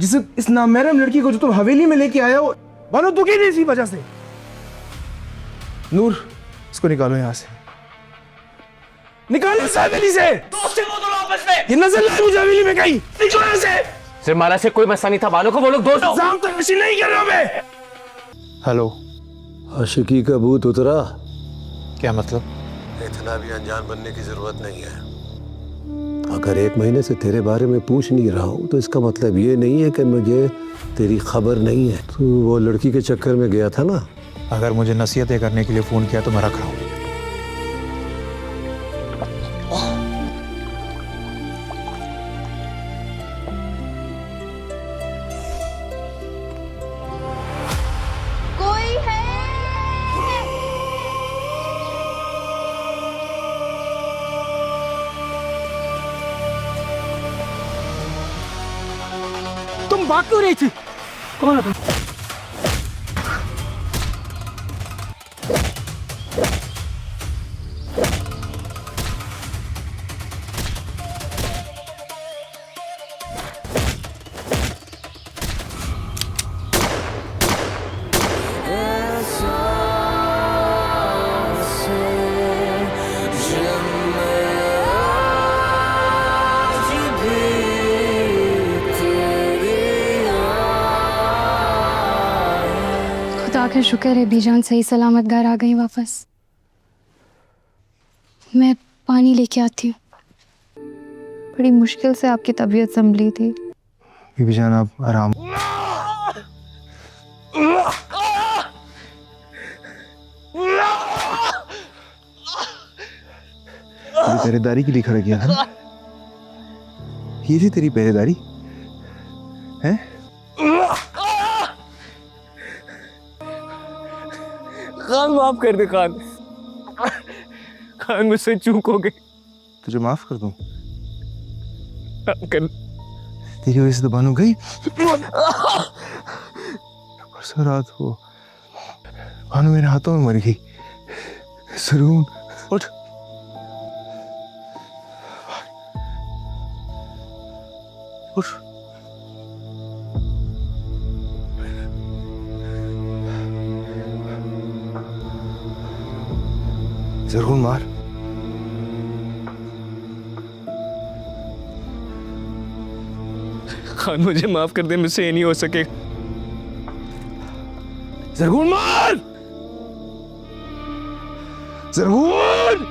जिस इस नामहरम लड़की को जो तुम हवेली में लेके आया हो, बानो तू की इसी वजह से। नूर, इसको निकालो यहाँ से, निकालो इस हवेली से। दोस्त वो दोनों आपस में। ये नजर लगी मुझे हवेली में कहीं, निकलो यहाँ से। सिर्फ माला से कोई मसला नहीं था, बानो को वो लोग दोस्त। इल्जाम तो ऐसी नहीं कर रहा मैं। हेलो, आशिकी का भूत उतरा? क्या मतलब? इतना भी अनजान बनने की जरूरत नहीं है। अगर 1 महीने से तेरे बारे में पूछ नहीं रहा हूँ तो इसका मतलब ये नहीं है कि मुझे तेरी खबर नहीं है। तू वो लड़की के चक्कर में गया था ना? अगर मुझे नसीहतें करने के लिए फोन किया तो मैं रख रहा हूँ। कोई है? तुम भाग क्यों रही थी? कौन है तुम? खुदा का शुक्र है बीजान सही सलामत घर आ गई वापस। मैं पानी लेके आती हूँ। बड़ी मुश्किल से आपकी तबीयत संभली थी। बीबी जान आप आराम। तेरी पहरेदारी के लिए खड़ा किया था ना? ये थी तेरी पहरेदारी है? खान माफ कर दे खान। खान मुझसे चूक हो गई। तुझे माफ कर दूं? कर। तेरी वजह से तो बानू गई। परसों रात को बानू मेरे हाथों में मर गई। सरून, उठ। उठ। जरूर मार। खान मुझे माफ कर दे, मुझसे ये नहीं हो सके। जरूर मार। जरूर।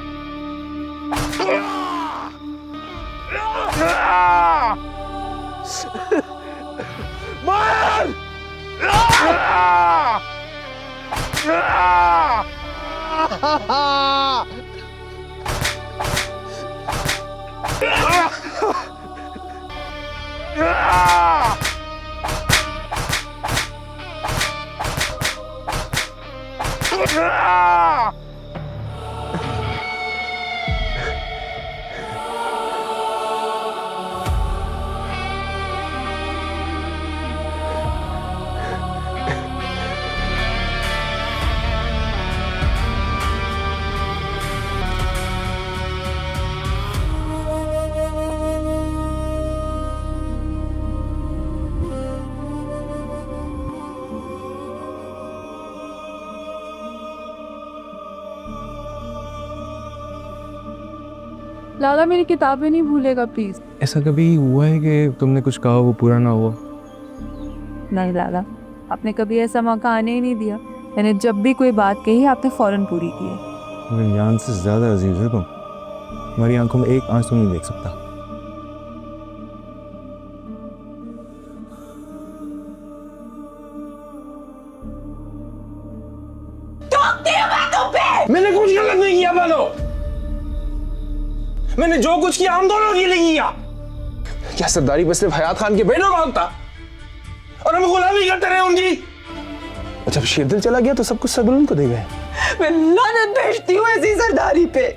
मार। लाला मेरी किताबें नहीं भूलेगा प्लीज। ऐसा कभी हुआ है कि तुमने कुछ कहा वो पूरा ना हुआ? नहीं लाला, आपने कभी ऐसा मौका आने ही नहीं दिया। मैंने जब भी कोई बात कही आपने फौरन पूरी की है। मेरी जान से ज्यादा अजीज है तुम। तुम्हारी आंखों में एक आंसू नहीं देख सकता। मैंने कुछ गलत नहीं किया बानो। मैंने जो कुछ किया हम दोनों के लिए किया। क्या सरदारी पर सिर्फ हयात खान के बेटों का हक था और हम गुलामी करते रहे उनकी? और जब शेरदिल चला गया तो सब कुछ सगुन को दे गए। मैं लानत भेजती हूँ ऐसी सरदारी पे।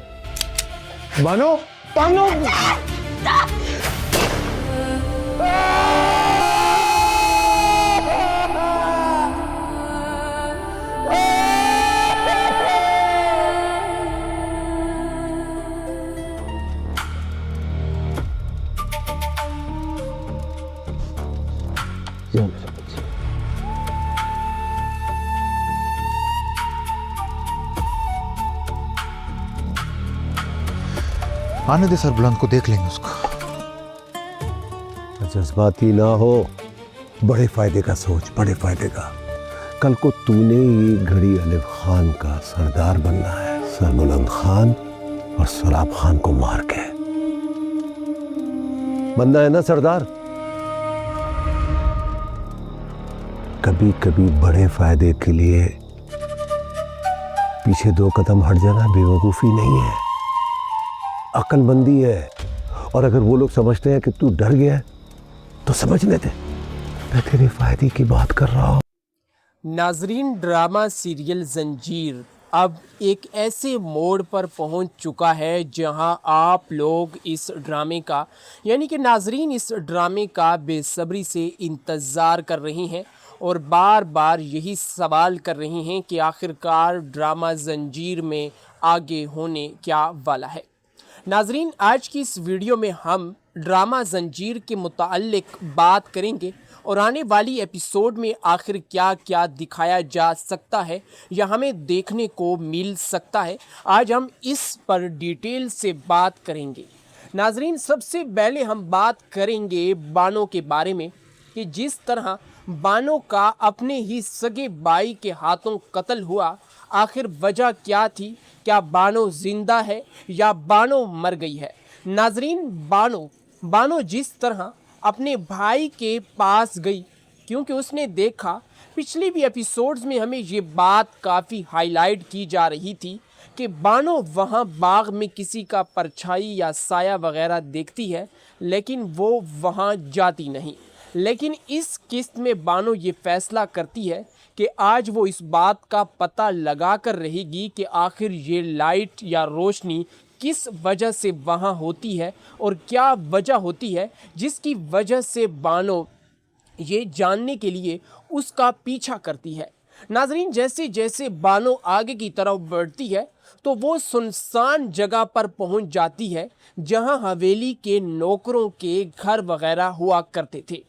बानो, बानो। आने दे सरबुलंद को, देख लेंगे उसको। जज्बाती ना हो, बड़े फायदे का सोच, बड़े फायदे का। कल को तूने ये घड़ी अलिफ खान का सरदार बनना है, सरबुलंद खान और सराब खान को मार के बनना है ना सरदार। कभी कभी बड़े फायदे के लिए पीछे 2 कदम हट जाना बेवकूफ़ी नहीं है, अक्लमंदी है। और अगर वो लोग समझते हैं कि तू डर गया है तो समझ लेते, मैं तेरे फायदे की बात कर रहा हूँ। नाजरीन, ड्रामा सीरियल जंजीर अब एक ऐसे मोड़ पर पहुंच चुका है जहां आप लोग इस ड्रामे का यानी कि नाजरीन इस ड्रामे का बेसब्री से इंतज़ार कर रही हैं और बार बार यही सवाल कर रही हैं कि आखिरकार ड्रामा जंजीर में आगे होने क्या वाला है। नाजरीन, आज की इस वीडियो में हम ड्रामा जंजीर के मुताल्लिक बात करेंगे और आने वाली एपिसोड में आखिर क्या क्या दिखाया जा सकता है या हमें देखने को मिल सकता है, आज हम इस पर डिटेल से बात करेंगे। नाजरीन, सबसे पहले हम बात करेंगे बानो के बारे में कि जिस तरह बानो का अपने ही सगे भाई के हाथों कत्ल हुआ, आखिर वजह क्या थी? क्या बानो जिंदा है या बानो मर गई है? नाजरीन, बानो जिस तरह अपने भाई के पास गई क्योंकि उसने देखा, पिछले भी एपिसोड्स में हमें ये बात काफ़ी हाईलाइट की जा रही थी कि बानो वहाँ बाग में किसी का परछाई या साया वगैरह देखती है लेकिन वो वहाँ जाती नहीं। लेकिन इस किस्त में बानो ये फैसला करती है कि आज वो इस बात का पता लगा कर रहेगी कि आखिर ये लाइट या रोशनी किस वजह से वहाँ होती है और क्या वजह होती है जिसकी वजह से बानो ये जानने के लिए उसका पीछा करती है। नाजरीन, जैसे जैसे बानो आगे की तरफ बढ़ती है तो वो सुनसान जगह पर पहुंच जाती है जहां हवेली के नौकरों के घर वगैरह हुआ करते थे,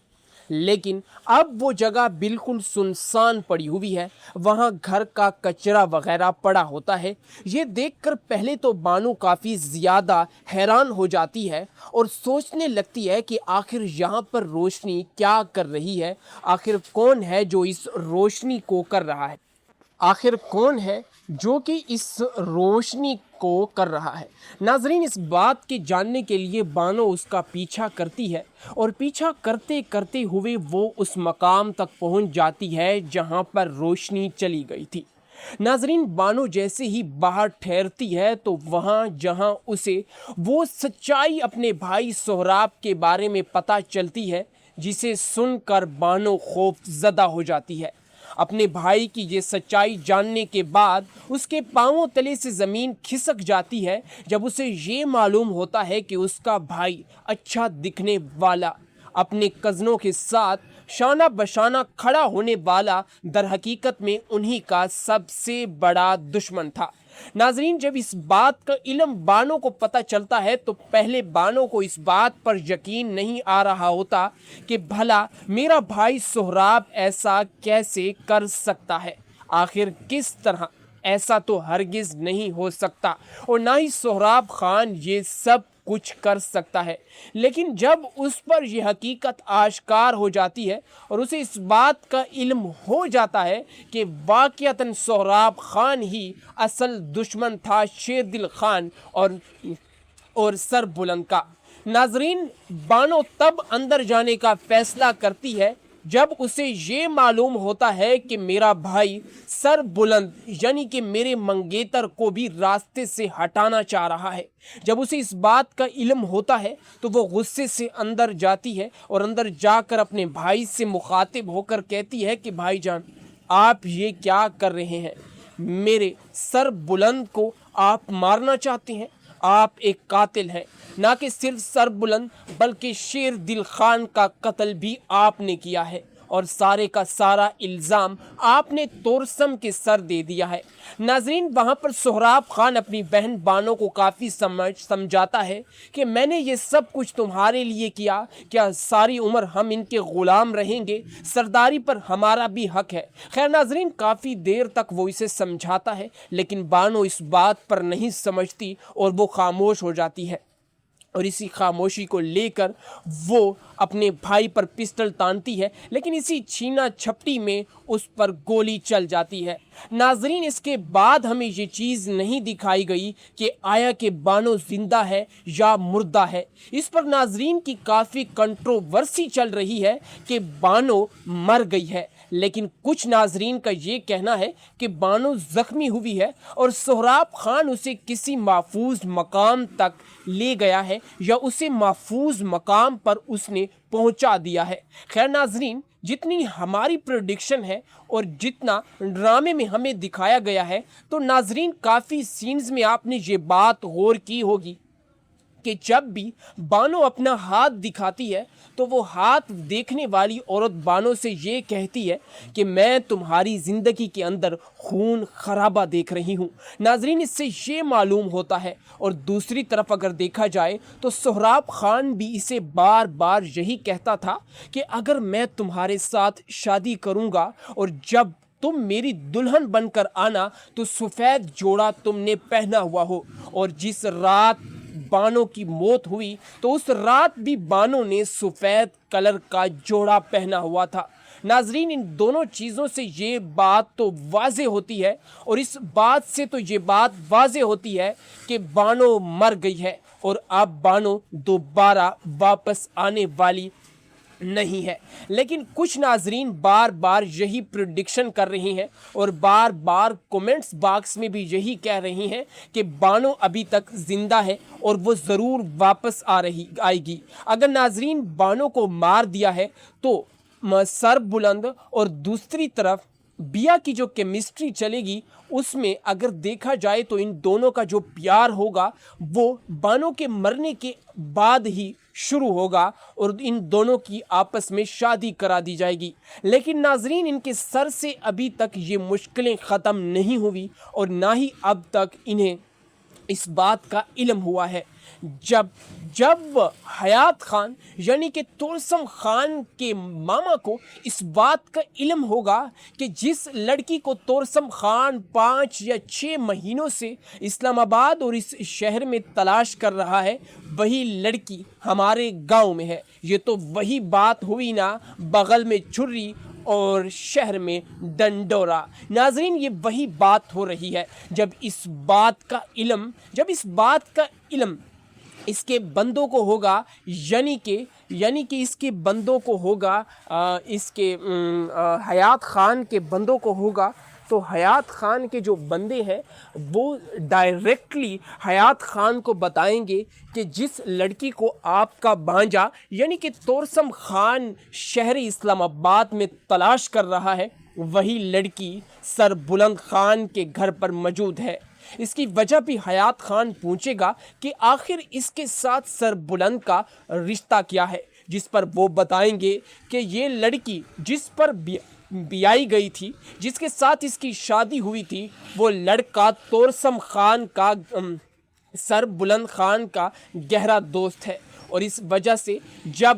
लेकिन अब वो जगह बिल्कुल सुनसान पड़ी हुई है, वहाँ घर का कचरा वगैरह पड़ा होता है। ये देखकर पहले तो बानो काफ़ी ज़्यादा हैरान हो जाती है और सोचने लगती है कि आखिर यहाँ पर रोशनी क्या कर रही है, आखिर कौन है जो इस रोशनी को कर रहा है, आखिर कौन है जो कि इस रोशनी को कर रहा है। नाजरीन, इस बात के जानने के लिए बानो उसका पीछा करती है और पीछा करते करते हुए वो उस मकाम तक पहुंच जाती है जहां पर रोशनी चली गई थी। नाजरीन, बानो जैसे ही बाहर ठहरती है तो वहाँ जहां उसे वो सच्चाई अपने भाई सोहराब के बारे में पता चलती है, जिसे सुनकर बानो खौफजदा हो जाती है। अपने भाई की ये सच्चाई जानने के बाद उसके पांवों तले से ज़मीन खिसक जाती है जब उसे ये मालूम होता है कि उसका भाई अच्छा दिखने वाला, अपने कज़नों के साथ शाना बशाना खड़ा होने वाला दर हकीकत में उन्हीं का सबसे बड़ा दुश्मन था। नाजरीन, जब इस बात का इल्म बानो को पता चलता है तो पहले बानो को इस बात पर यकीन नहीं आ रहा होता कि भला मेरा भाई सोहराब ऐसा कैसे कर सकता है, आखिर किस तरह, ऐसा तो हरगिज़ नहीं हो सकता और ना ही सोहराब खान ये सब कुछ कर सकता है। लेकिन जब उस पर यह हकीकत आश्कार हो जाती है और उसे इस बात का इल्म हो जाता है कि वाक़ियतन सोहराब खान ही असल दुश्मन था शेरदिल खान और सरबुलंद का। नाजरीन, बानो तब अंदर जाने का फैसला करती है जब उसे ये मालूम होता है कि मेरा भाई सरबुलंद यानी कि मेरे मंगेतर को भी रास्ते से हटाना चाह रहा है। जब उसे इस बात का इल्म होता है तो वो गुस्से से अंदर जाती है और अंदर जाकर अपने भाई से मुखातिब होकर कहती है कि भाईजान, आप ये क्या कर रहे हैं? मेरे सरबुलंद को आप मारना चाहते हैं? आप एक कातिल हैं। ना कि सिर्फ सरबुलंद बल्कि शेरदिल खान का कत्ल भी आपने किया है और सारे का सारा इल्ज़ाम आपने तोरसम के सर दे दिया है। नाजरीन, वहाँ पर सोहराब खान अपनी बहन बानो को काफ़ी समझाता है कि मैंने ये सब कुछ तुम्हारे लिए किया, क्या सारी उम्र हम इनके ग़ुलाम रहेंगे? सरदारी पर हमारा भी हक है। खैर नाजरीन, काफ़ी देर तक वो इसे समझाता है लेकिन बानो इस बात पर नहीं समझती और वो खामोश हो जाती है। اور اسی خاموشی کو لے کر وہ اپنے بھائی پر پسٹل تانتی ہے، لیکن اسی چھینا چھپٹی میں اس پر گولی چل جاتی ہے۔ ناظرین، اس کے بعد ہمیں یہ چیز نہیں دکھائی گئی کہ آیا کہ بانو زندہ ہے یا مردہ ہے۔ اس پر ناظرین کی کافی کنٹروورسی چل رہی ہے کہ بانو مر گئی ہے، لیکن کچھ ناظرین کا یہ کہنا ہے کہ بانو زخمی ہوئی ہے اور سہراب خان اسے کسی محفوظ مقام تک لے گیا ہے یا اسے محفوظ مقام پر اس نے پہنچا دیا ہے۔ خیر ناظرین، جتنی ہماری پریڈکشن ہے اور جتنا ڈرامے میں ہمیں دکھایا گیا ہے، تو ناظرین کافی سینز میں آپ نے یہ بات غور کی ہوگی کہ جب بھی بانو اپنا ہاتھ دکھاتی ہے تو وہ ہاتھ دیکھنے والی عورت بانو سے یہ کہتی ہے کہ میں تمہاری زندگی کے اندر خون خرابہ دیکھ رہی ہوں۔ ناظرین، اس سے یہ معلوم ہوتا ہے، اور دوسری طرف اگر دیکھا جائے تو سہراب خان بھی اسے بار بار یہی کہتا تھا کہ اگر میں تمہارے ساتھ شادی کروں گا اور جب تم میری دلہن بن کر آنا تو سفید جوڑا تم نے پہنا ہوا ہو، اور جس رات بانو کی موت ہوئی تو اس رات بھی بانو نے سفید کلر کا جوڑا پہنا ہوا تھا۔ ناظرین، ان دونوں چیزوں سے یہ بات تو واضح ہوتی ہے، اور اس بات سے تو یہ بات واضح ہوتی ہے کہ بانو مر گئی ہے اور اب بانو دوبارہ واپس آنے والی نہیں ہے۔ لیکن کچھ ناظرین بار بار یہی پریڈکشن کر رہے ہیں اور بار بار کومنٹس باکس میں بھی یہی کہہ رہی ہیں کہ بانو ابھی تک زندہ ہے اور وہ ضرور واپس آئے گی۔ اگر ناظرین بانو کو مار دیا ہے تو سر بلند اور دوسری طرف بیا کی جو کیمسٹری چلے گی، اس میں اگر دیکھا جائے تو ان دونوں کا جو پیار ہوگا وہ بانو کے مرنے کے بعد ہی شروع ہوگا اور ان دونوں کی آپس میں شادی کرا دی جائے گی۔ لیکن ناظرین، ان کے سر سے ابھی تک یہ مشکلیں ختم نہیں ہوئی اور نہ ہی اب تک انہیں اس بات کا علم ہوا ہے۔ جب حیات خان یعنی کہ توسم خان کے ماما کو اس بات کا علم ہوگا کہ جس لڑکی کو توسم خان 5 یا 6 مہینوں سے اسلام آباد اور اس شہر میں تلاش کر رہا ہے، وہی لڑکی ہمارے گاؤں میں ہے، یہ تو وہی بات ہوئی نا، بغل میں چھری اور شہر میں ڈنڈورا۔ ناظرین، یہ وہی بات ہو رہی ہے۔ جب اس بات کا علم اس کے بندوں کو ہوگا، یعنی کہ اس کے بندوں کو ہوگا، اس کے حیات خان کے بندوں کو ہوگا، تو حیات خان کے جو بندے ہیں وہ ڈائریکٹلی حیات خان کو بتائیں گے کہ جس لڑکی کو آپ کا بھانجا یعنی کہ توسم خان شہر اسلام آباد میں تلاش کر رہا ہے، وہی لڑکی سر بلند خان کے گھر پر موجود ہے۔ اس کی وجہ بھی حیات خان پوچھے گا کہ آخر اس کے ساتھ سر بلند کا رشتہ کیا ہے، جس پر وہ بتائیں گے کہ یہ لڑکی جس پر بیائی گئی تھی، جس کے ساتھ اس کی شادی ہوئی تھی، وہ لڑکا توسم خان کا سر بلند خان کا گہرا دوست ہے۔ اور اس وجہ سے جب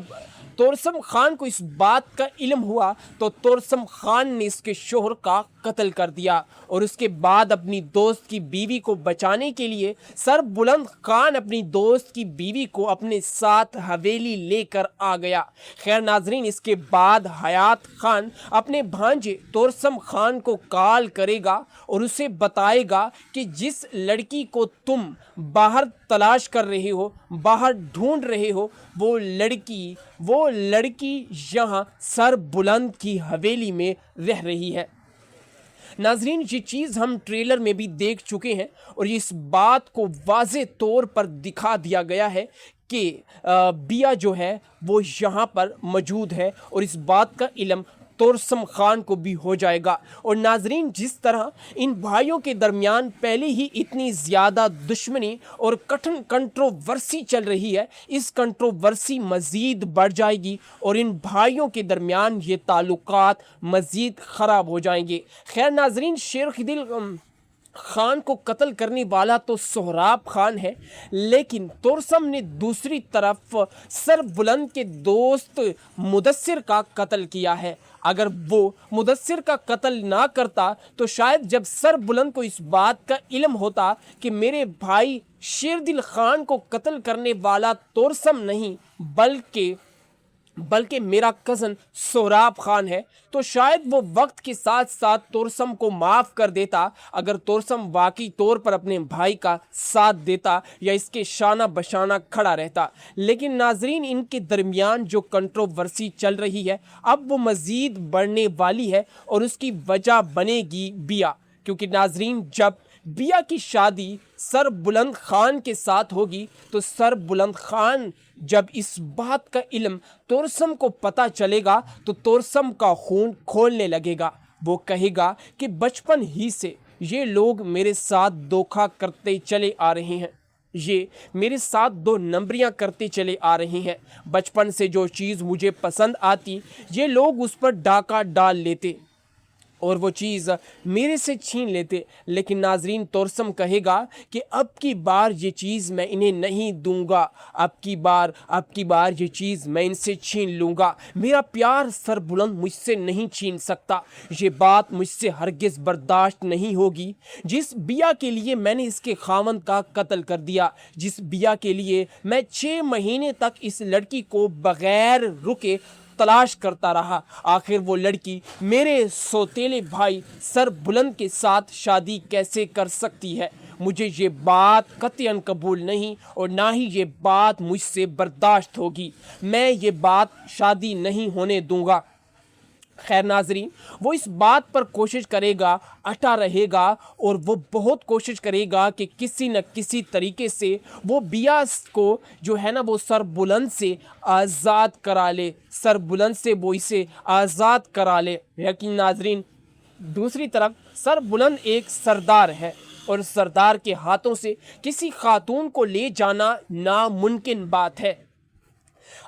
توسم خان کو اس بات کا علم ہوا تو توسم خان نے اس کے شوہر کا قتل کر دیا، اور اس کے بعد اپنی دوست کی بیوی کو بچانے کے لیے سر بلند خان اپنی دوست کی بیوی کو اپنے ساتھ حویلی لے کر آ گیا۔ خیر ناظرین، اس کے بعد حیات خان اپنے بھانجے توسم خان کو کال کرے گا اور اسے بتائے گا کہ جس لڑکی کو تم باہر تلاش کر رہے ہو، باہر ڈھونڈ رہے ہو، وہ لڑکی یہاں سر بلند کی حویلی میں رہ رہی ہے۔ ناظرین، یہ چیز ہم ٹریلر میں بھی دیکھ چکے ہیں اور اس بات کو واضح طور پر دکھا دیا گیا ہے کہ بیا جو ہے وہ یہاں پر موجود ہے، اور اس بات کا علم توسم خان کو بھی ہو جائے گا۔ اور ناظرین، جس طرح ان بھائیوں کے درمیان پہلے ہی اتنی زیادہ دشمنی اور کٹھن کنٹروورسی چل رہی ہے، اس کنٹروورسی مزید بڑھ جائے گی اور ان بھائیوں کے درمیان یہ تعلقات مزید خراب ہو جائیں گے۔ خیر ناظرین، खान को कत्ल करने वाला तो सोहराब खान है, लेकिन तोरसम ने दूसरी तरफ सरबुलंद के दोस्त मुदस्सिर का कत्ल किया है। अगर वो मुदस्सिर का कत्ल ना करता तो शायद जब सरबुलंद को इस बात का इल्म होता कि मेरे भाई शेरदिल खान को कत्ल करने वाला तोरसम नहीं बल्कि मेरा कज़न सोहराब खान है, तो शायद वो वक्त के साथ साथ तोरसम को माफ़ कर देता। अगर तोरसम वाकई तौर पर अपने भाई का साथ देता या इसके शाना बशाना खड़ा रहता। लेकिन नाजरीन, इनके दरमियान जो कंट्रोवर्सी चल रही है अब वो मज़ीद बढ़ने वाली है और उसकी वजह बनेगी बिया, क्योंकि नाजरीन जब बिया की शादी सरबुलंद खान के साथ होगी तो सरबुलंद खान जब इस बात का इल्म तोरसम को पता चलेगा तो तोरसम का खून खोलने लगेगा। वो कहेगा कि बचपन ही से ये लोग मेरे साथ धोखा करते चले आ रहे हैं, ये मेरे साथ 2 नंबरियां करते चले आ रहे हैं। बचपन से जो चीज़ मुझे पसंद आती ये लोग उस पर डाका डाल लेते और वो चीज़ मेरे से छीन लेते। लेकिन नाजरीन, तोरसम कहेगा कि अब की बार ये चीज़ मैं इन्हें नहीं दूंगा, अब की बार ये चीज़ मैं इनसे छीन लूँगा। मेरा प्यार सरबुलंद मुझसे नहीं छीन सकता, ये बात मुझसे हरगिज़ बर्दाश्त नहीं होगी। जिस बिया के लिए मैंने इसके खामन का कत्ल कर दिया, जिस बिया के लिए मैं 6 महीने तक इस लड़की को बग़ैर रुके तलाश करता रहा, आखिर वो लड़की मेरे सौतेले भाई सरबुलंद के साथ शादी कैसे कर सकती है? मुझे ये बात कतई कबूल नहीं और ना ही ये बात मुझसे बर्दाश्त होगी। मैं ये बात शादी नहीं होने दूंगा। खैर नाजरीन, वो इस बात पर कोशिश करेगा, अटा रहेगा और वो बहुत कोशिश करेगा कि किसी न किसी तरीके से वो बिया को जो है ना वो सरबुलंद से आज़ाद करा ले, सरबुलंद से वो इसे आज़ाद करा ले। यकीन नाजरीन, दूसरी तरफ सरबुलंद एक सरदार है और सरदार के हाथों से किसी खातून को ले जाना नामुमकिन बात है।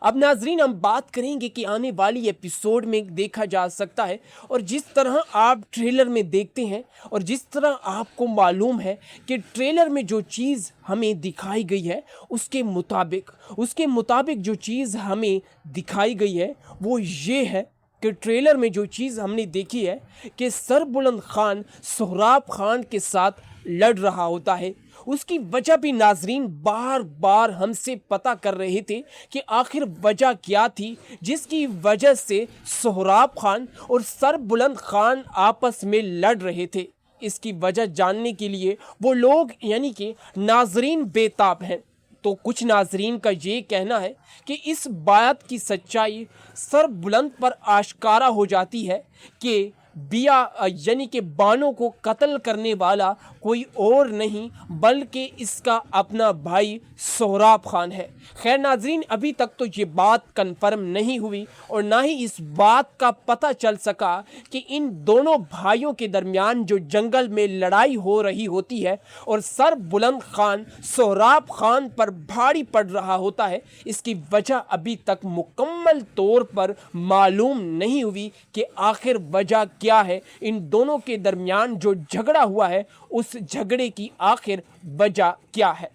अब नाजरीन, हम बात करेंगे कि आने वाली एपिसोड में देखा जा सकता है और जिस तरह आप ट्रेलर में देखते हैं और जिस तरह आपको मालूम है कि ट्रेलर में जो चीज़ हमें दिखाई गई है उसके मुताबिक जो चीज़ हमें दिखाई गई है वो ये है कि ट्रेलर में जो चीज़ हमने देखी है कि सरबुलंद खान सोहराब खान के साथ लड़ रहा होता है। उसकी वजह भी नाजरीन बार बार हमसे पता कर रहे थे कि आखिर वजह क्या थी जिसकी वजह से सोहराब खान और सरबुलंद खान आपस में लड़ रहे थे। इसकी वजह जानने के लिए वो लोग यानी कि नाजरीन बेताब हैं। तो कुछ नाजरीन का ये कहना है कि इस बात की सच्चाई सरबुलंद पर आश्कारा हो जाती है कि बिया यानी कि बानो को कत्ल करने वाला कोई और नहीं बल्कि इसका अपना भाई सोहराब खान है। खैर नाजरीन, अभी तक तो ये बात कन्फर्म नहीं हुई और ना ही इस बात का पता चल सका कि इन दोनों भाइयों के दरमियान जो जंगल में लड़ाई हो रही होती है और सरबुलंद खान सोहराब खान पर भारी पड़ रहा होता है, इसकी वजह अभी तक मुकम्मल तौर पर मालूम नहीं हुई कि आखिर वजह क्या है। इन दोनों के दरमियान जो झगड़ा हुआ है उस झगड़े की आखिर वजह क्या है।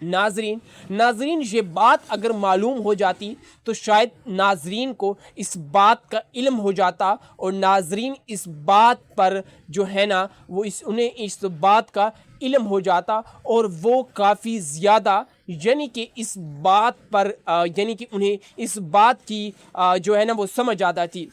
नाजरीन ये बात अगर मालूम हो जाती तो शायद नाजरीन को इस बात का इल्म हो जाता और नाजरीन इस बात पर जो है ना वो उन्हें इस बात का इल्म हो जाता और वो काफ़ी ज़्यादा यानी कि इस बात पर यानी कि उन्हें इस बात की जो है ना वो समझ आ जाती।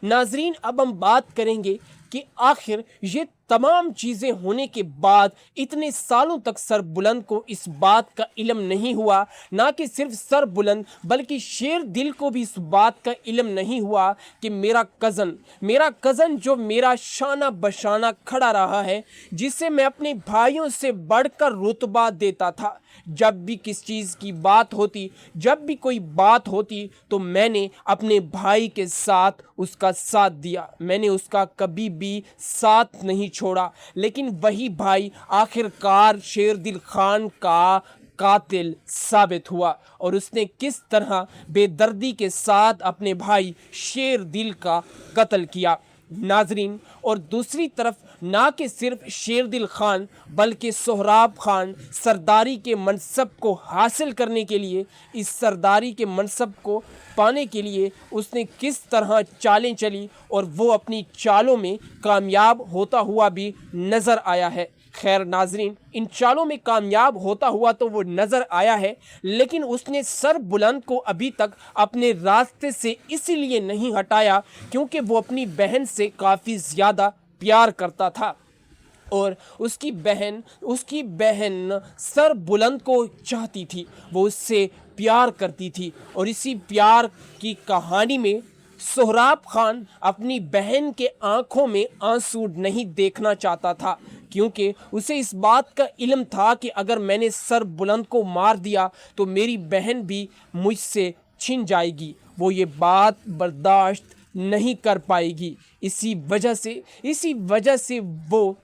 नाजरीन, अब हम बात करेंगे कि आखिर ये तमाम चीज़ें होने के बाद इतने सालों तक सरबुलंद को इस बात का इल्म नहीं हुआ। ना कि सिर्फ सरबुलंद बल्कि शेरदिल को भी इस बात का इल्म नहीं हुआ कि मेरा कज़न जो मेरा शाना बशाना खड़ा रहा है, जिसे मैं अपने भाइयों से बढ़कर रुतबा देता था, जब भी किस चीज़ की बात होती, जब भी कोई बात होती तो मैंने अपने भाई के साथ उसका साथ दिया, मैंने उसका कभी भी साथ नहीं छोड़ा। लेकिन वही भाई आखिरकार शेरदिल खान का कातिल साबित हुआ और उसने किस तरह बेदर्दी के साथ अपने भाई शेरदिल का कत्ल किया। नाजरीन, और दूसरी तरफ ना कि सिर्फ शेरदिल खान बल्कि सोहराब खान सरदारी के मनसब को हासिल करने के लिए, इस सरदारी के मनसब को पाने के लिए उसने किस तरह चालें चली और वो अपनी चालों में कामयाब होता हुआ भी नज़र आया है। खैर नाजरीन, इन चालों में कामयाब होता हुआ तो वो नज़र आया है, लेकिन उसने सर बुलंद को अभी तक अपने रास्ते से इसीलिए नहीं हटाया क्योंकि वो अपनी बहन से काफ़ी ज़्यादा प्यार करता था और उसकी बहन सर बुलंद को चाहती थी, वो उससे प्यार करती थी। और इसी प्यार की कहानी में सोहराब खान अपनी बहन के आंखों में आंसू नहीं देखना चाहता था, क्योंकि उसे इस बात का इल्म था कि अगर मैंने सर बुलंद को मार दिया तो मेरी बहन भी मुझसे छिन जाएगी, वो ये बात बर्दाश्त नहीं कर पाएगी। इसी वजह से वो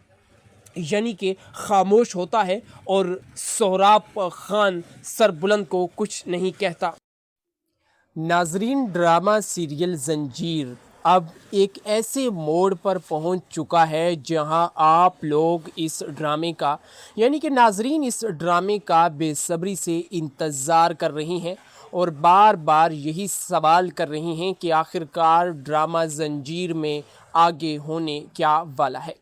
यानी कि खामोश होता है और सोहराब खान सर बुलंद को कुछ नहीं कहता। नाजरीन, ड्रामा सीरियल जंजीर अब एक ऐसे मोड़ पर पहुंच चुका है जहां आप लोग इस ड्रामे का यानी कि नाजरीन इस ड्रामे का बेसब्री से इंतज़ार कर रही हैं और बार बार यही सवाल कर रही हैं कि आखिरकार ड्रामा जंजीर में आगे होने क्या वाला है।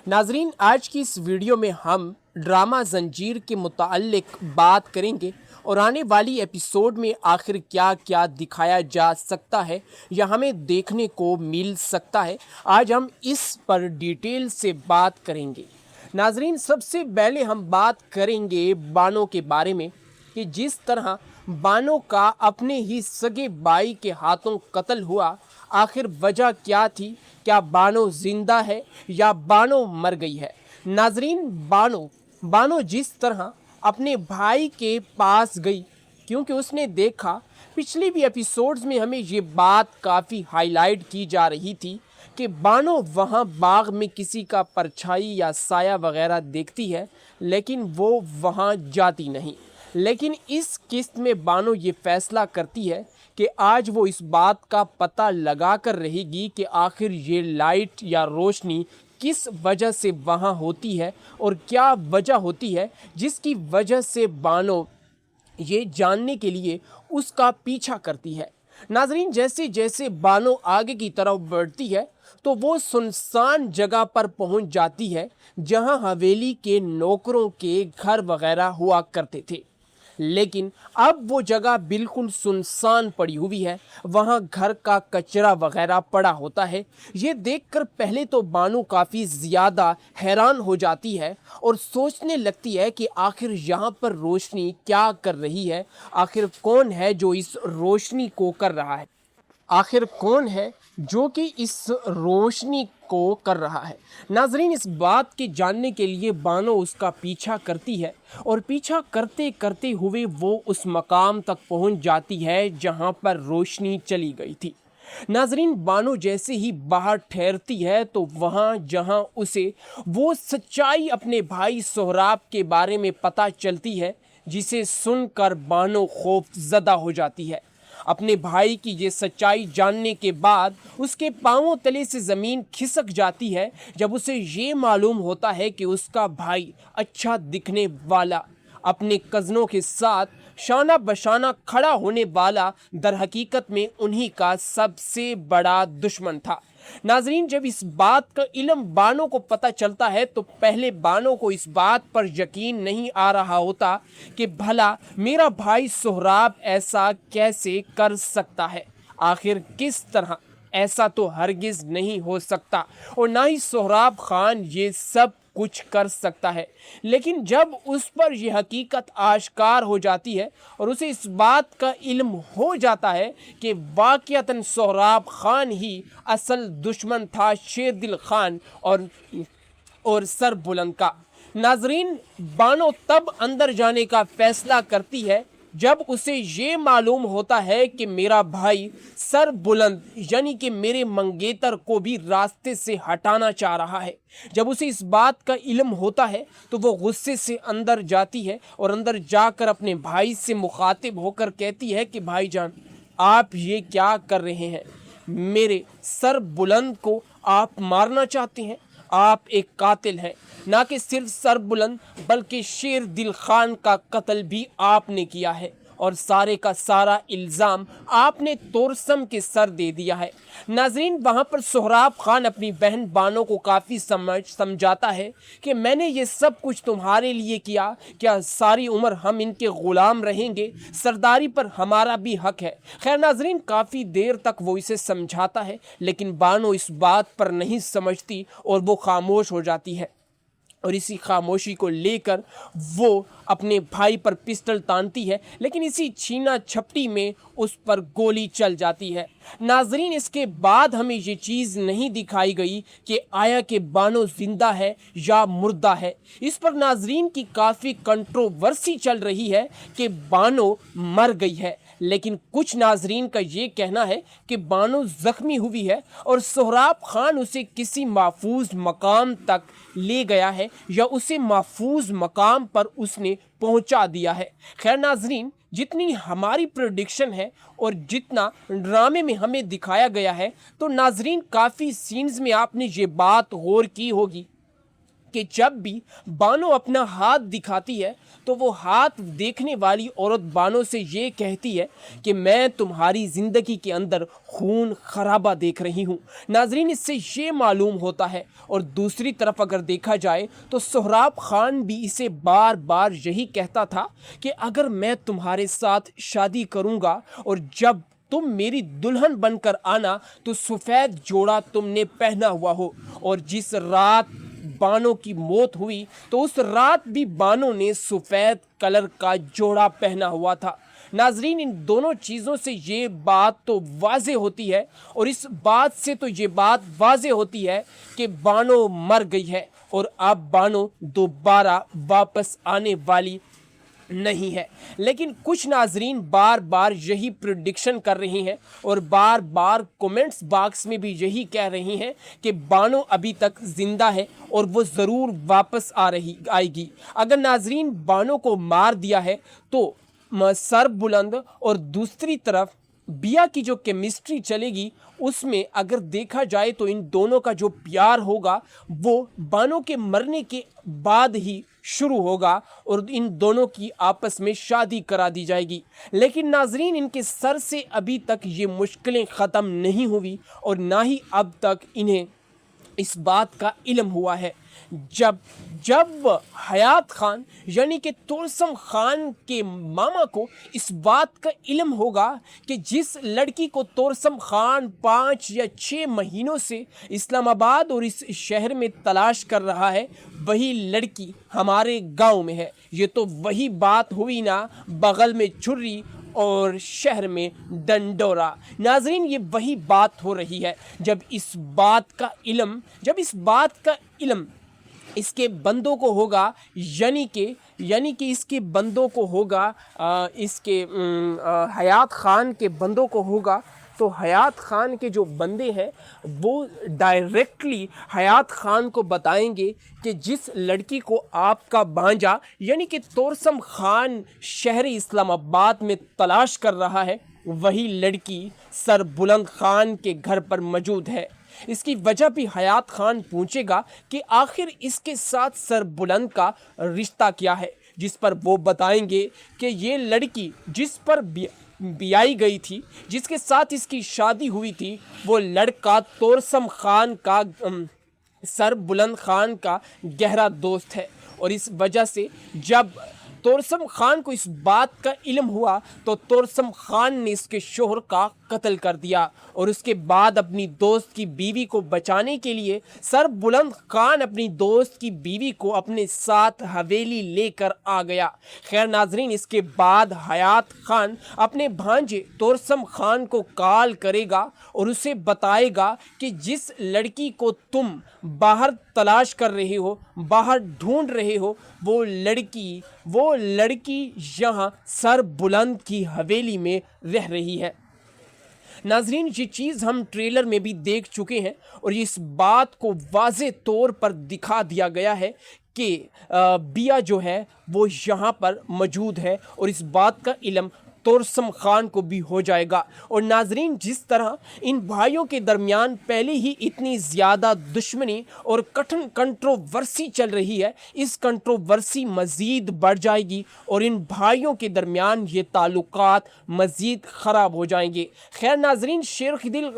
नाजरीन, आज की इस वीडियो में हम ड्रामा जंजीर के मुताल्लिक बात करेंगे और आने वाली एपिसोड में आखिर क्या क्या दिखाया जा सकता है या हमें देखने को मिल सकता है, आज हम इस पर डिटेल से बात करेंगे। नाजरीन, सबसे पहले हम बात करेंगे बानो के बारे में कि जिस तरह बानो का अपने ही सगे भाई के हाथों कत्ल हुआ, आखिर वजह क्या थी? क्या बानो जिंदा है या बानो मर गई है? नाजरीन, बानो जिस तरह अपने भाई के पास गई क्योंकि उसने देखा, पिछले भी एपिसोड्स में हमें ये बात काफ़ी हाईलाइट की जा रही थी कि बानो वहाँ बाग में किसी का परछाई या साया वगैरह देखती है लेकिन वो वहाँ जाती नहीं। लेकिन इस किस्त में बानो ये फैसला करती है कि आज वो इस बात का पता लगा कर रहेगी कि आखिर ये लाइट या रोशनी किस वजह से वहाँ होती है और क्या वजह होती है जिसकी वजह से बानो ये जानने के लिए उसका पीछा करती है। नाजरीन, जैसे जैसे बानो आगे की तरफ बढ़ती है तो वो सुनसान जगह पर पहुंच जाती है जहां हवेली के नौकरों के घर वगैरह हुआ करते थे, लेकिन अब वो जगह बिल्कुल सुनसान पड़ी हुई है, वहाँ घर का कचरा वगैरह पड़ा होता है। ये देखकर पहले तो बानो काफ़ी ज़्यादा हैरान हो जाती है और सोचने लगती है कि आखिर यहाँ पर रोशनी क्या कर रही है, आखिर कौन है जो इस रोशनी को कर रहा है, आखिर कौन है जो कि इस रोशनी को कर रहा है। नाजरीन, इस बात के जानने के लिए बानो उसका पीछा करती है और पीछा करते करते हुए वो उस मकाम तक पहुंच जाती है जहां पर रोशनी चली गई थी। नाजरीन, बानो जैसे ही बाहर ठहरती है तो वहाँ जहाँ उसे वो सच्चाई अपने भाई सोहराब के बारे में पता चलती है, जिसे सुनकर बानो खौफजदा हो जाती है। अपने भाई की ये सच्चाई जानने के बाद उसके पांवों तले से ज़मीन खिसक जाती है जब उसे ये मालूम होता है कि उसका भाई अच्छा दिखने वाला, अपने कज़नों के साथ शाना बशाना खड़ा होने वाला दरहकीकत में उन्हीं का सबसे बड़ा दुश्मन था। नाजरीन, जब इस बात का इल्म बानो को पता चलता है तो पहले बानो को इस बात पर यकीन नहीं आ रहा होता कि भला मेरा भाई सोहराब ऐसा कैसे कर सकता है, आखिर किस तरह, ऐसा तो हरगिज़ नहीं हो सकता और ना ही सोहराब खान ये सब कुछ कर सकता है। लेकिन जब उस पर यह हकीकत आश्कार हो जाती है और उसे इस बात का इल्म हो जाता है कि वाक़ियतन सोहराब खान ही असल दुश्मन था शेरदिल खान और सर बुलंद का, नाजरीन, बानो तब अंदर जाने का फैसला करती है जब उसे ये मालूम होता है कि मेरा भाई सर बुलंद यानी कि मेरे मंगेतर को भी रास्ते से हटाना चाह रहा है। जब उसे इस बात का इल्म होता है तो वो गुस्से से अंदर जाती है और अंदर जाकर अपने भाई से मुखातिब होकर कहती है कि भाईजान, आप ये क्या कर रहे हैं? मेरे सर बुलंद को आप मारना चाहते हैं। आप एक कातिल हैं। ना कि सिर्फ सर बुलंद बल्कि शेर दिल खान का कत्ल भी आपने किया है और सारे का सारा इल्ज़ाम आपने तोरसम के सर दे दिया है। नाजरीन, वहाँ पर सोहराब खान अपनी बहन बानो को काफ़ी समझाता है कि मैंने ये सब कुछ तुम्हारे लिए किया, क्या सारी उम्र हम इनके ग़ुलाम रहेंगे? सरदारी पर हमारा भी हक है। खैर नाजरीन, काफ़ी देर तक वो इसे समझाता है, लेकिन बानो इस बात पर नहीं समझती और वो खामोश हो जाती है। और इसी खामोशी को लेकर वो अपने भाई पर पिस्टल तानती है, लेकिन इसी छीना झपटी में उस पर गोली चल जाती है। नाजरीन, इसके बाद हमें ये चीज़ नहीं दिखाई गई कि आया कि बानो ज़िंदा है या मुर्दा है। इस पर नाजरीन की काफ़ी कंट्रोवर्सी चल रही है कि बानो मर गई है, लेकिन कुछ नाजरीन का ये कहना है कि बानो ज़ख्मी हुई है और सोहराब खान उसे किसी महफूज मकाम तक ले गया है या उसे महफूज मकाम पर उसने पहुंचा दिया है। खैर नाजरीन, जितनी हमारी प्रेडिक्शन है और जितना ड्रामे में हमें दिखाया गया है, तो नाजरीन काफ़ी सीन्स में आपने ये बात गौर की होगी कि जब भी बानो अपना हाथ दिखाती है तो वो हाथ देखने वाली औरत बानो से ये कहती है कि मैं तुम्हारी ज़िंदगी के अंदर खून खराबा देख रही हूँ। नाजरीन, इससे ये मालूम होता है। और दूसरी तरफ अगर देखा जाए तो सोहराब खान भी इसे बार बार यही कहता था कि अगर मैं तुम्हारे साथ शादी करूँगा और जब तुम मेरी दुल्हन बनकर आना तो सफ़ेद जोड़ा तुमने पहना हुआ हो। और जिस रात बानो की मौत हुई तो उस रात भी बानो ने सफ़ेद कलर का जोड़ा पहना हुआ था। नाजरीन, इन दोनों चीज़ों से ये बात तो वाज़े होती है और इस बात से तो ये बात वाज़े होती है कि बानो मर गई है और अब बानो दोबारा वापस आने वाली नहीं है। लेकिन कुछ नाजरीन बार बार यही प्रेडिक्शन कर रही हैं और बार बार कमेंट्स बॉक्स में भी यही कह रही हैं कि बानो अभी तक ज़िंदा है और वो ज़रूर वापस आएगी। अगर नाजरीन बानो को मार दिया है तो सर बुलंद और दूसरी तरफ बिया की जो केमिस्ट्री चलेगी उसमें अगर देखा जाए तो इन दोनों का जो प्यार होगा वो बानो के मरने के बाद ही शुरू होगा और इन दोनों की आपस में शादी करा दी जाएगी। लेकिन नाजरीन, इनके सर से अभी तक ये मुश्किलें ख़त्म नहीं हुई और ना ही अब तक इन्हें इस बात का इल्म हुआ है। जब हयात खान यानी कि तोरसम खान के मामा को इस बात का इल्म होगा कि जिस लड़की को तोरसम खान 5 या 6 महीनों से इस्लामाबाद और इस शहर में तलाश कर रहा है, वही लड़की हमारे गांव में है। ये तो वही बात हुई ना, बगल में छुरी और शहर में डंडोरा। नाजरीन, ये वही बात हो रही है। जब इस बात का इल्म इसके बंदों को होगा यानी कि इसके बंदों को होगा हयात खान के बंदों को होगा, तो हयात खान के जो बंदे हैं वो डायरेक्टली हयात खान को बताएंगे कि जिस लड़की को आपका भांजा यानी कि तोरसम खान शहरी इस्लामाबाद में तलाश कर रहा है, वही लड़की सर बुलंद खान के घर पर मौजूद है। इसकी वजह भी हयात खान पूछेगा कि आखिर इसके साथ सर बुलंद का रिश्ता क्या है, जिस पर वो बताएंगे कि ये लड़की जिस पर ब्याई गई थी, जिसके साथ इसकी शादी हुई थी, वो लड़का तोरसम खान का सर बुलंद खान का गहरा दोस्त है। और इस वजह से जब तोरसम खान को इस बात का इल्म हुआ तो तोरसम खान ने इसके शोहर का कत्ल कर दिया और उसके बाद अपनी दोस्त की बीवी को बचाने के लिए सर बुलंद खान अपनी दोस्त की बीवी को अपने साथ हवेली लेकर आ गया। खैर नाजरीन, इसके बाद हयात खान अपने भांजे तोरसम खान को कॉल करेगा और उसे बताएगा कि जिस लड़की को तुम बाहर तलाश कर रहे हो, बाहर ढूंढ रहे हो, वो लड़की यहाँ सर बुलंद की हवेली में रह रही है। नाजरीन, ये चीज़ हम ट्रेलर में भी देख चुके हैं और इस बात को वाज़े तौर पर दिखा दिया गया है कि बिया जो है वो यहाँ पर मौजूद है और इस बात का इल्म तोरसम खान को भी हो जाएगा। और नाजरीन, जिस तरह इन भाइयों के दरमियान पहले ही इतनी ज़्यादा दुश्मनी और कठिन कंट्रोवर्सी चल रही है, इस कंट्रोवर्सी मज़ीद बढ़ जाएगी और इन भाइयों के दरमियान ये ताल्लुकात मज़ीद ख़राब हो जाएंगे। खैर नाजरीन, शेरखिदिल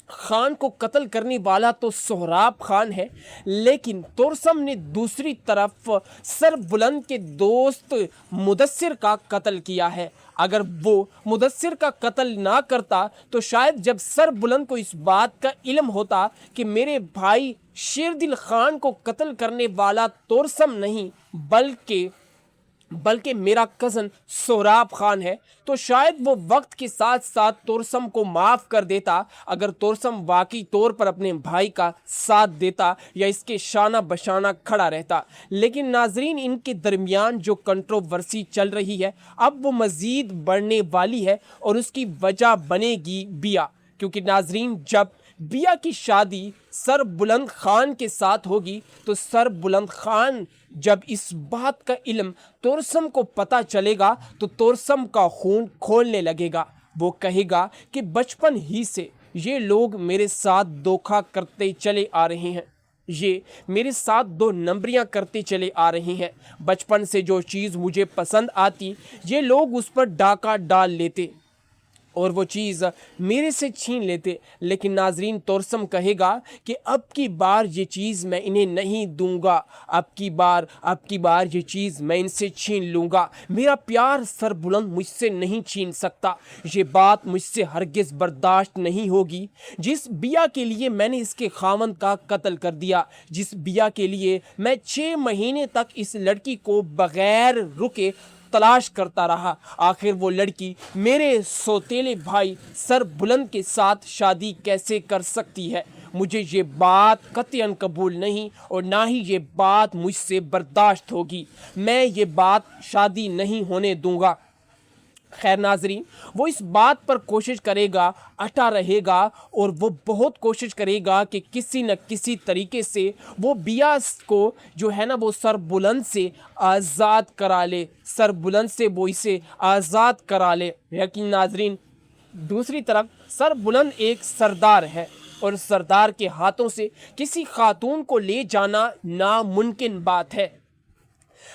खान को कत्ल करने वाला तो सोहराब खान है, लेकिन तोरसम ने दूसरी तरफ सरबुलंद के दोस्त मुदस्सिर का कत्ल किया है। अगर वो मुदस्सिर का कत्ल ना करता तो शायद जब सरबुलंद को इस बात का इल्म होता कि मेरे भाई शेरदिल खान को कत्ल करने वाला तोरसम नहीं बल्कि मेरा कज़न सोहराब खान है, तो शायद वो वक्त के साथ साथ तोरसम को माफ़ कर देता अगर तोरसम वाकई तौर पर अपने भाई का साथ देता या इसके शाना बशाना खड़ा रहता। लेकिन नाजरीन, इनके दरमियान जो कंट्रोवर्सी चल रही है अब वो मज़ीद बढ़ने वाली है और उसकी वजह बनेगी बिया। क्योंकि नाजरीन, जब बिया की शादी सरबुलंद खान के साथ होगी तो सरबुलंद खान जब इस बात का इल्म तोरसम को पता चलेगा तो तोरसम का खून खोलने लगेगा। वो कहेगा कि बचपन ही से ये लोग मेरे साथ धोखा करते चले आ रहे हैं, ये मेरे साथ दो नंबरियां करते चले आ रहे हैं। बचपन से जो चीज़ मुझे पसंद आती ये लोग उस पर डाका डाल लेते और वो चीज़ मेरे से छीन लेते। लेकिन नाजरीन, तोरसम कहेगा कि अब की बार ये चीज़ मैं इन्हें नहीं दूंगा, अब की बार ये चीज़ मैं इनसे छीन लूँगा। मेरा प्यार सरबुलंद मुझसे नहीं छीन सकता, ये बात मुझसे हरगिज़ बर्दाश्त नहीं होगी। जिस बिया के लिए मैंने इसके खावंद का कत्ल कर दिया, जिस बिया के लिए मैं 6 महीने तक इस लड़की को बग़ैर रुके तलाश करता रहा, आखिर वो लड़की मेरे सौतेले भाई सरबुलंद के साथ शादी कैसे कर सकती है? मुझे ये बात कतईन कबूल नहीं और ना ही ये बात मुझसे बर्दाश्त होगी। मैं ये बात शादी नहीं होने दूंगा। खैर नाजरीन, वो इस बात पर कोशिश करेगा, अटा रहेगा और वो बहुत कोशिश करेगा कि किसी न किसी तरीके से वो बिया को जो है ना वो सरबुलंद से आज़ाद करा ले, सरबुलंद से वो इसे आज़ाद करा ले। यकीन नाजरीन, दूसरी तरफ सरबुलंद एक सरदार है और सरदार के हाथों से किसी खातून को ले जाना नामुमकिन बात है।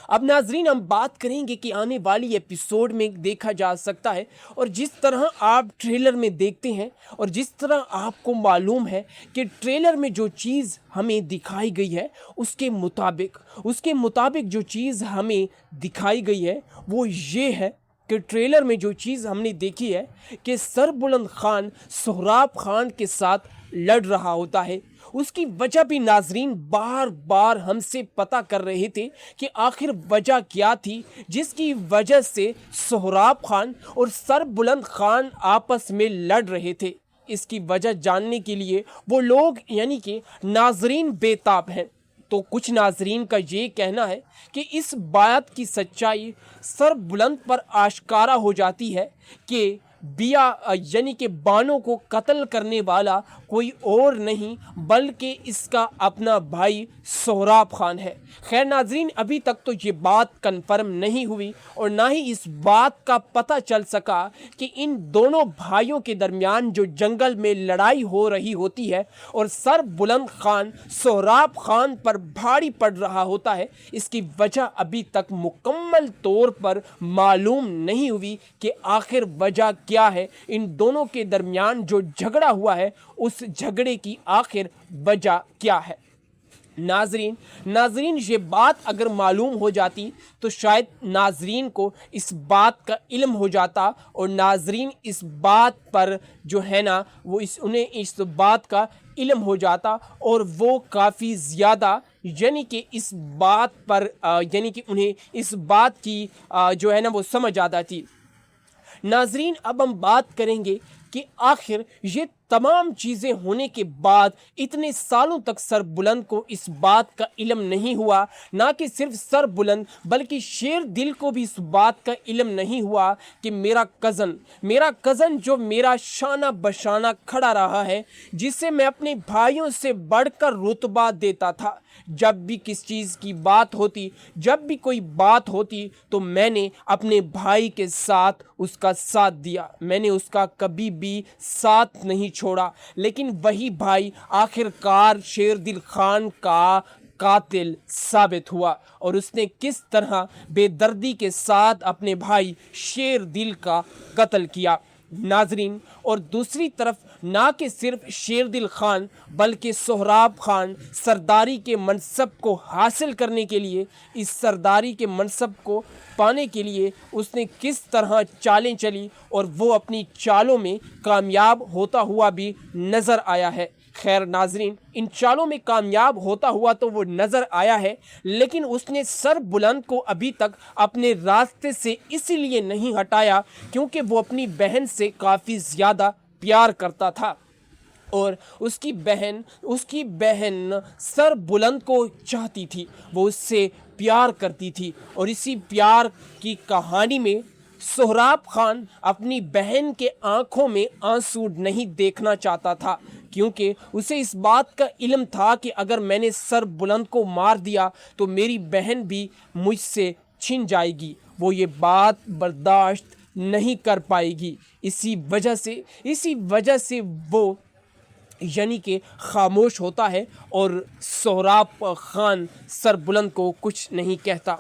अब नाजरीन, हम बात करेंगे कि आने वाली एपिसोड में देखा जा सकता है और जिस तरह आप ट्रेलर में देखते हैं और जिस तरह आपको मालूम है कि ट्रेलर में जो चीज़ हमें दिखाई गई है उसके मुताबिक जो चीज़ हमें दिखाई गई है वो ये है कि ट्रेलर में जो चीज़ हमने देखी है कि सरबुलंद खान सोहराब खान के साथ लड़ रहा होता है। उसकी वजह भी नाजरीन बार बार हमसे पता कर रहे थे कि आखिर वजह क्या थी जिसकी वजह से सोहराब खान और सरबुलंद खान आपस में लड़ रहे थे। इसकी वजह जानने के लिए वो लोग यानी कि नाजरीन बेताब हैं। तो कुछ नाजरीन का ये कहना है कि इस बात की सच्चाई सरबुलंद पर आश्कारा हो जाती है कि बिया यानी कि बानो को कत्ल करने वाला कोई और नहीं बल्कि इसका अपना भाई सोहराब खान है। खैर नाजरीन, अभी तक तो ये बात कन्फर्म नहीं हुई और ना ही इस बात का पता चल सका कि इन दोनों भाइयों के दरमियान जो जंगल में लड़ाई हो रही होती है और सरबुलंद खान सोहराब खान पर भारी पड़ रहा होता है, इसकी वजह अभी तक मुकम्मल तौर पर मालूम नहीं हुई कि आखिर वजह क्या है। इन दोनों के दरमियान जो झगड़ा हुआ है उस झगड़े की आखिर वजह क्या है। नाजरीन ये बात अगर मालूम हो जाती तो शायद नाजरीन को इस बात का इल्म हो जाता और नाजरीन इस बात पर जो है ना वो उन्हें इस बात का इल्म हो जाता और वो काफ़ी ज़्यादा यानी कि इस बात पर यानी कि उन्हें इस बात की जो है ना वो समझ आ जाती। नाजरीन, अब हम बात करेंगे कि आखिर ये तमाम चीज़ें होने के बाद इतने सालों तक सरबुलंद को इस बात का इल्म नहीं हुआ, ना कि सिर्फ सरबुलंद बल्कि शेर दिल को भी इस बात का इल्म नहीं हुआ कि मेरा कज़न जो मेरा शाना बशाना खड़ा रहा है, जिसे मैं अपने भाइयों से बढ़कर रुतबा देता था, जब भी किस चीज़ की बात होती, जब भी कोई बात होती तो मैंने अपने भाई के साथ उसका साथ दिया, मैंने उसका कभी भी साथ नहीं छोड़ा। लेकिन वही भाई आखिरकार शेरदिल खान का कातिल साबित हुआ और उसने किस तरह बेदर्दी के साथ अपने भाई शेरदिल का कत्ल किया। नाजरीन, और दूसरी तरफ ना कि सिर्फ शेरदिल खान बल्कि सोहराब खान सरदारी के मनसब को हासिल करने के लिए, इस सरदारी के मनसब को पाने के लिए उसने किस तरह चालें चली और वो अपनी चालों में कामयाब होता हुआ भी नज़र आया है। खैर नाजरीन, इन चालों में कामयाब होता हुआ तो वो नज़र आया है, लेकिन उसने सरबुलंद को अभी तक अपने रास्ते से इसीलिए नहीं हटाया क्योंकि वो अपनी बहन से काफ़ी ज़्यादा प्यार करता था और उसकी बहन सरबुलंद को चाहती थी, वो उससे प्यार करती थी। और इसी प्यार की कहानी में सोहराब खान अपनी बहन के आंखों में आंसू नहीं देखना चाहता था, क्योंकि उसे इस बात का इल्म था कि अगर मैंने सरबुलंद को मार दिया तो मेरी बहन भी मुझसे छिन जाएगी, वो ये बात बर्दाश्त नहीं कर पाएगी। इसी वजह से वो यानी कि खामोश होता है और सोहराब खान सरबुलंद को कुछ नहीं कहता।